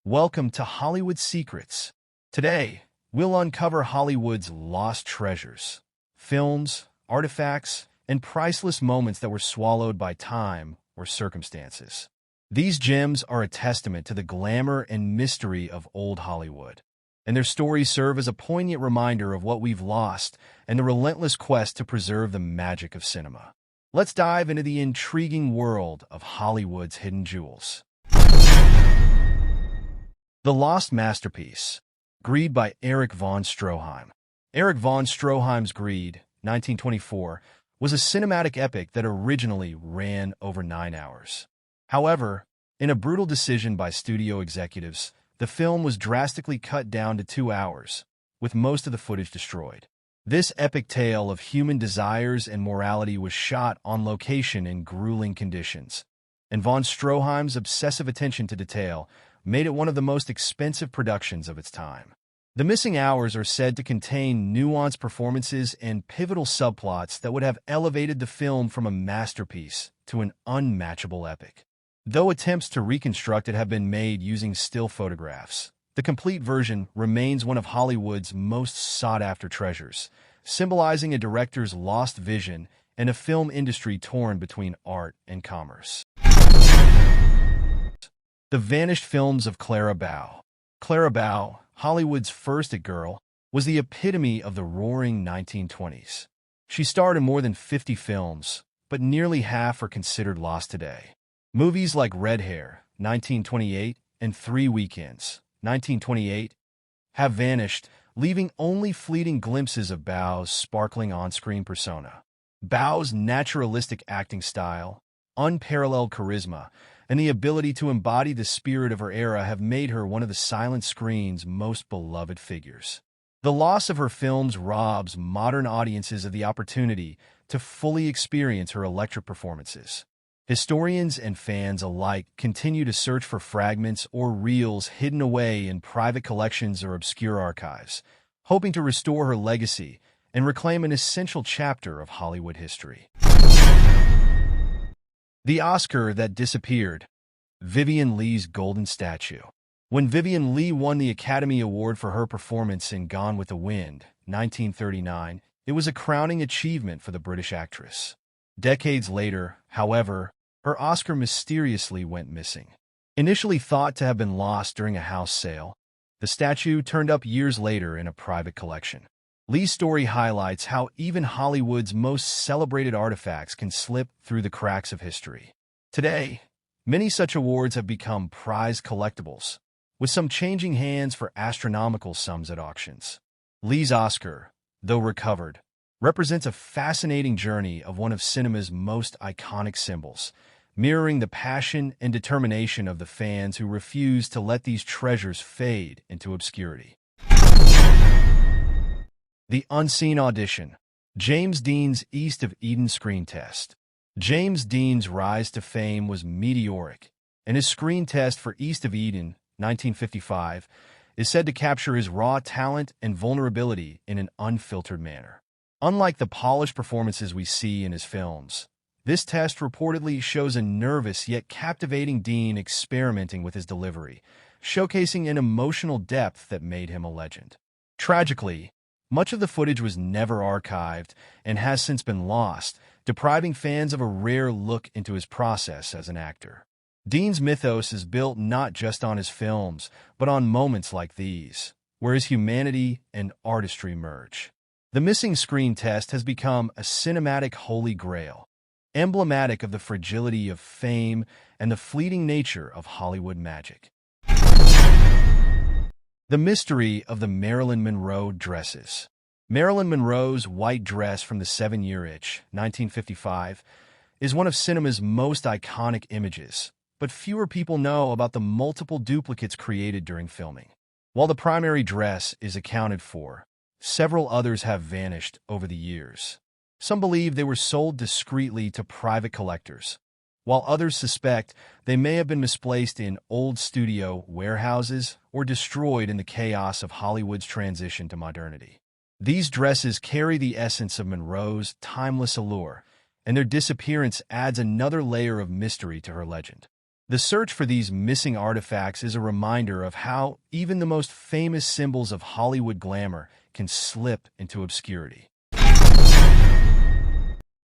Welcome to Hollywood Secrets. Today, we'll uncover Hollywood's lost treasures, films, artifacts, and priceless moments that were swallowed by time or circumstances. These gems are a testament to the glamour and mystery of old Hollywood, and their stories serve as a poignant reminder of what we've lost and the relentless quest to preserve the magic of cinema. Let's dive into the intriguing world of Hollywood's hidden jewels. The Lost Masterpiece, Greed by Erich von Stroheim. Erich von Stroheim's Greed, 1924, was a cinematic epic that originally ran over 9 hours. However, in a brutal decision by studio executives, the film was drastically cut down to 2 hours, with most of the footage destroyed. This epic tale of human desires and morality was shot on location in grueling conditions, and von Stroheim's obsessive attention to detail made it one of the most expensive productions of its time. The missing hours are said to contain nuanced performances and pivotal subplots that would have elevated the film from a masterpiece to an unmatchable epic. Though attempts to reconstruct it have been made using still photographs, the complete version remains one of Hollywood's most sought-after treasures, symbolizing a director's lost vision and a film industry torn between art and commerce. The Vanished Films of Clara Bow. Clara Bow, Hollywood's first it girl, was the epitome of the roaring 1920s. She starred in more than 50 films, but nearly half are considered lost today. Movies like Red Hair, 1928, and Three Weekends, 1928, have vanished, leaving only fleeting glimpses of Bow's sparkling on-screen persona. Bow's naturalistic acting style, unparalleled charisma, and the ability to embody the spirit of her era have made her one of the silent screen's most beloved figures. The loss of her films robs modern audiences of the opportunity to fully experience her electric performances. Historians and fans alike continue to search for fragments or reels hidden away in private collections or obscure archives, hoping to restore her legacy and reclaim an essential chapter of Hollywood history. The Oscar That Disappeared. Vivien Leigh's Golden Statue. When Vivien Leigh won the Academy Award for her performance in Gone with the Wind, 1939, it was a crowning achievement for the British actress. Decades later, however, her Oscar mysteriously went missing. Initially thought to have been lost during a house sale, the statue turned up years later in a private collection. Leigh's story highlights how even Hollywood's most celebrated artifacts can slip through the cracks of history. Today, many such awards have become prized collectibles, with some changing hands for astronomical sums at auctions. Leigh's Oscar, though recovered, represents a fascinating journey of one of cinema's most iconic symbols, mirroring the passion and determination of the fans who refuse to let these treasures fade into obscurity. The Unseen Audition. James Dean's East of Eden screen test. James Dean's rise to fame was meteoric, and his screen test for East of Eden, 1955, is said to capture his raw talent and vulnerability in an unfiltered manner. Unlike the polished performances we see in his films, this test reportedly shows a nervous yet captivating Dean experimenting with his delivery, showcasing an emotional depth that made him a legend. Tragically, much of the footage was never archived and has since been lost, depriving fans of a rare look into his process as an actor. Dean's mythos is built not just on his films, but on moments like these, where his humanity and artistry merge. The missing screen test has become a cinematic holy grail, emblematic of the fragility of fame and the fleeting nature of Hollywood magic. The Mystery of the Marilyn Monroe Dresses. Marilyn Monroe's white dress from The 7-Year Itch, 1955, is one of cinema's most iconic images, but fewer people know about the multiple duplicates created during filming. While the primary dress is accounted for, several others have vanished over the years. Some believe they were sold discreetly to private collectors, while others suspect they may have been misplaced in old studio warehouses or destroyed in the chaos of Hollywood's transition to modernity. These dresses carry the essence of Monroe's timeless allure, and their disappearance adds another layer of mystery to her legend. The search for these missing artifacts is a reminder of how even the most famous symbols of Hollywood glamour can slip into obscurity.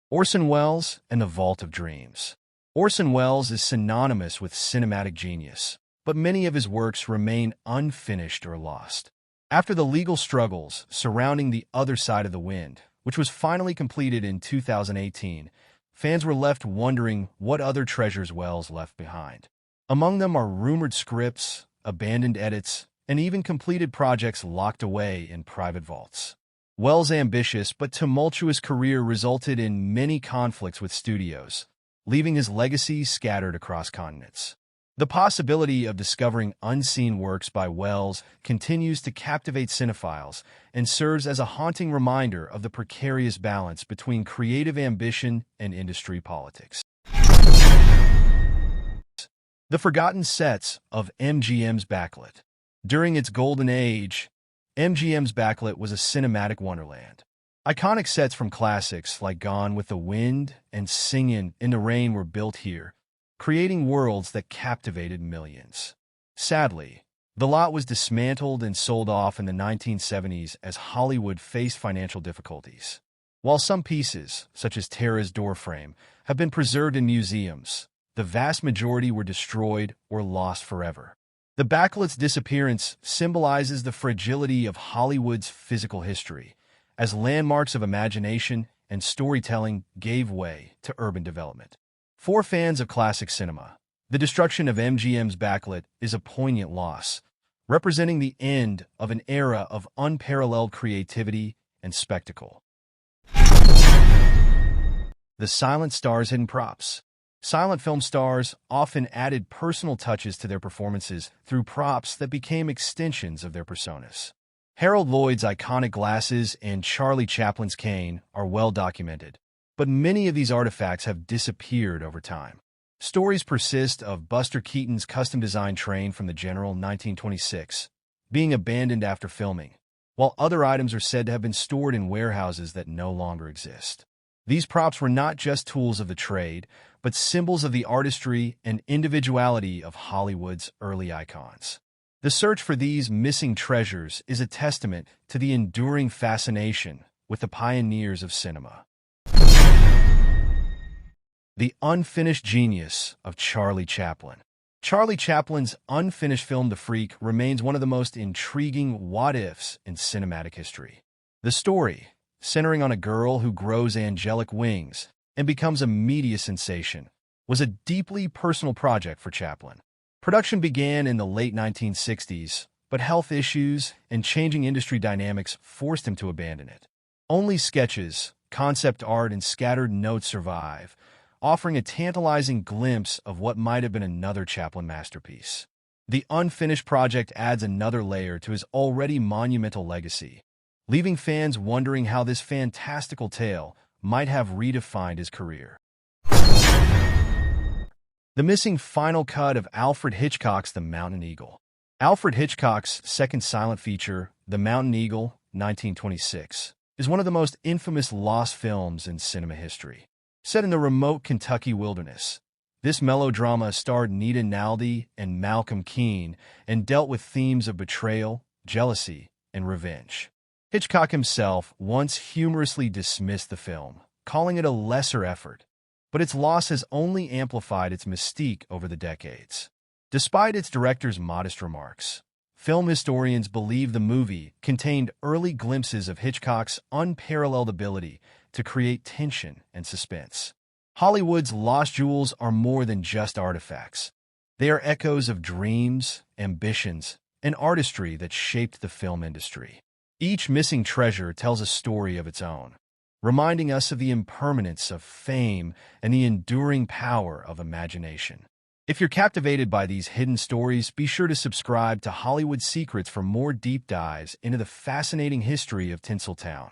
Orson Welles and the Vault of Dreams. Orson Welles is synonymous with cinematic genius, but many of his works remain unfinished or lost. After the legal struggles surrounding The Other Side of the Wind, which was finally completed in 2018, fans were left wondering what other treasures Welles left behind. Among them are rumored scripts, abandoned edits, and even completed projects locked away in private vaults. Welles' ambitious but tumultuous career resulted in many conflicts with studios, leaving his legacy scattered across continents. The possibility of discovering unseen works by Welles continues to captivate cinephiles and serves as a haunting reminder of the precarious balance between creative ambition and industry politics. The forgotten sets of MGM's backlit. During its golden age, MGM's backlit was a cinematic wonderland. Iconic sets from classics like Gone with the Wind and Singin' in the Rain were built here, creating worlds that captivated millions. Sadly, the lot was dismantled and sold off in the 1970s as Hollywood faced financial difficulties. While some pieces, such as Tara's doorframe, have been preserved in museums, the vast majority were destroyed or lost forever. The backlit's disappearance symbolizes the fragility of Hollywood's physical history, as landmarks of imagination and storytelling gave way to urban development. For fans of classic cinema, the destruction of MGM's backlit is a poignant loss, representing the end of an era of unparalleled creativity and spectacle. The silent star's hidden props. Silent film stars often added personal touches to their performances through props that became extensions of their personas. Harold Lloyd's iconic glasses and Charlie Chaplin's cane are well documented, but many of these artifacts have disappeared over time. Stories persist of Buster Keaton's custom-designed train from the General in 1926 being abandoned after filming, while other items are said to have been stored in warehouses that no longer exist. These props were not just tools of the trade, but symbols of the artistry and individuality of Hollywood's early icons. The search for these missing treasures is a testament to the enduring fascination with the pioneers of cinema. The unfinished genius of Charlie Chaplin. Charlie Chaplin's unfinished film The Freak remains one of the most intriguing what-ifs in cinematic history. The story, centering on a girl who grows angelic wings and becomes a media sensation, was a deeply personal project for Chaplin. Production began in the late 1960s, but health issues and changing industry dynamics forced him to abandon it. Only sketches, concept art, and scattered notes survive, offering a tantalizing glimpse of what might have been another Chaplin masterpiece. The unfinished project adds another layer to his already monumental legacy, leaving fans wondering how this fantastical tale might have redefined his career. The missing final cut of Alfred Hitchcock's The Mountain Eagle. Alfred Hitchcock's second silent feature, The Mountain Eagle, 1926, is one of the most infamous lost films in cinema history. Set in the remote Kentucky wilderness, this melodrama starred Nita Naldi and Malcolm Keane and dealt with themes of betrayal, jealousy, and revenge. Hitchcock himself once humorously dismissed the film, calling it a lesser effort, but its loss has only amplified its mystique over the decades. Despite its director's modest remarks, film historians believe the movie contained early glimpses of Hitchcock's unparalleled ability to create tension and suspense. Hollywood's lost jewels are more than just artifacts. They are echoes of dreams, ambitions, and artistry that shaped the film industry. Each missing treasure tells a story of its own, reminding us of the impermanence of fame and the enduring power of imagination. If you're captivated by these hidden stories, be sure to subscribe to Hollywood Secrets for more deep dives into the fascinating history of Tinseltown.